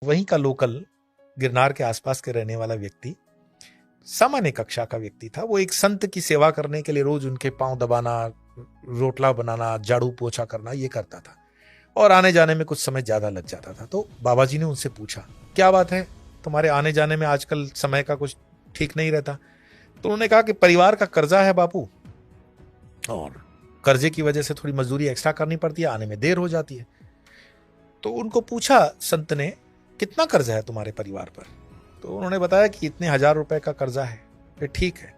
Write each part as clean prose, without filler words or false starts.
वहीं का लोकल गिरनार के आसपास के रहने वाला व्यक्ति, सामान्य कक्षा का व्यक्ति था। वो एक संत की सेवा करने के लिए रोज उनके पांव दबाना, रोटला बनाना, झाड़ू पोछा करना ये करता था, और आने जाने में कुछ समय ज्यादा लग जाता था। तो बाबा जी ने उनसे पूछा, क्या बात है, तुम्हारे आने जाने में आजकल समय का कुछ ठीक नहीं रहता? तो उन्होंने कहा कि परिवार का कर्जा है बापू, और कर्जे की वजह से थोड़ी मजदूरी एक्स्ट्रा करनी पड़ती है, आने में देर हो जाती है। तो उनको पूछा संत ने, कितना कर्जा है तुम्हारे परिवार पर? तो उन्होंने बताया कि इतने 1000 रुपए का कर्जा है। फिर ठीक है,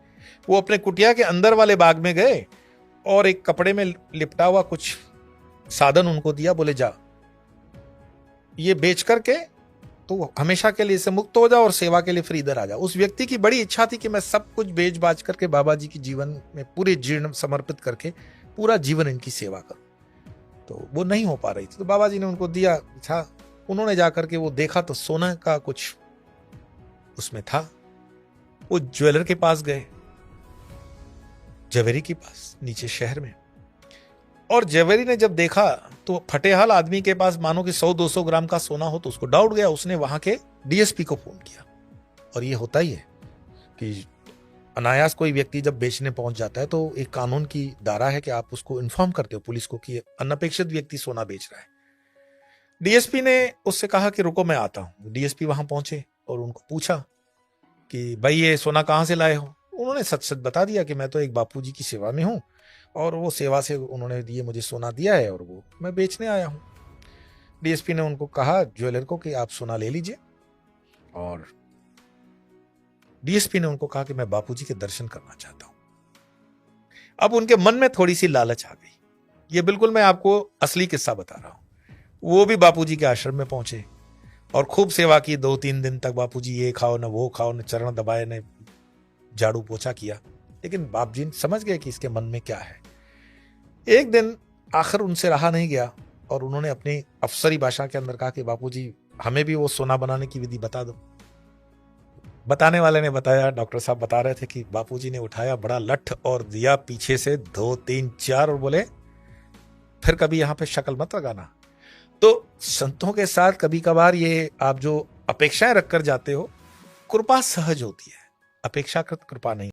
वो अपने कुटिया के अंदर वाले बाग में गए और एक कपड़े में लिपटा हुआ कुछ साधन उनको दिया, बोले जा ये बेच करके तो हमेशा के लिए इससे मुक्त हो जाओ और सेवा के लिए फिर इधर आ जाओ। उस व्यक्ति की बड़ी इच्छा थी कि मैं सब कुछ बेच बाच करके बाबा जी की जीवन में पूरे जीर्ण समर्पित करके पूरा जीवन इनकी सेवा करूं, तो वो नहीं हो पा रही थी। तो बाबा जी ने उनको दिया था। उन्होंने जाकर के वो देखा तो सोना का कुछ उसमें था। वो ज्वेलर के पास गए, जवेरी के पास नीचे शहर में, और जवेरी ने जब देखा तो फटेहाल आदमी के पास मानो कि 100-200 ग्राम का सोना हो, तो उसको डाउट गया। उसने वहां के डीएसपी को फोन किया। और ये होता ही है कि अनायास कोई व्यक्ति जब बेचने पहुंच जाता है तो एक कानून की धारा है कि आप उसको इन्फॉर्म करते हो पुलिस को कि अनपेक्षित व्यक्ति सोना बेच रहा है। डीएसपी ने उससे कहा कि रुको मैं आता हूं। डीएसपी वहां पहुंचे और उनको पूछा कि भाई ये सोना कहां से लाए हो? उन्होंने सच सच बता दिया कि मैं तो एक बापूजी की सेवा में हूं, और वो सेवा से उन्होंने ये मुझे सोना दिया है और वो मैं बेचने आया हूं। डीएसपी ने उनको कहा ज्वेलर को कि आप सोना ले लीजिए, और डीएसपी ने उनको कहा कि मैं बापूजी के दर्शन करना चाहता हूं। अब उनके मन में थोड़ी सी लालच आ गई। ये बिल्कुल मैं आपको असली किस्सा बता रहा हूं। वो भी बापूजी के आश्रम में पहुंचे और खूब सेवा की। 2-3 दिन तक बापूजी ये खाओ न वो खाओ, न चरण दबाए, न झाड़ू पोछा किया। लेकिन बाप जी समझ गए कि इसके मन में क्या है। एक दिन आखिर उनसे रहा नहीं गया और उन्होंने अपनी अफसरी भाषा के अंदर कहा कि बापूजी हमें भी वो सोना बनाने की विधि बता दो। बताने वाले ने बताया, डॉक्टर साहब बता रहे थे कि बापूजी ने उठाया बड़ा लठ और दिया पीछे से 2, 3, 4 और बोले फिर कभी यहां पे शक्ल मत लगाना। तो संतों के साथ कभी कभार ये आप जो अपेक्षाएं रखकर जाते हो, कृपा सहज होती है, अपेक्षाकृत कृपा नहीं।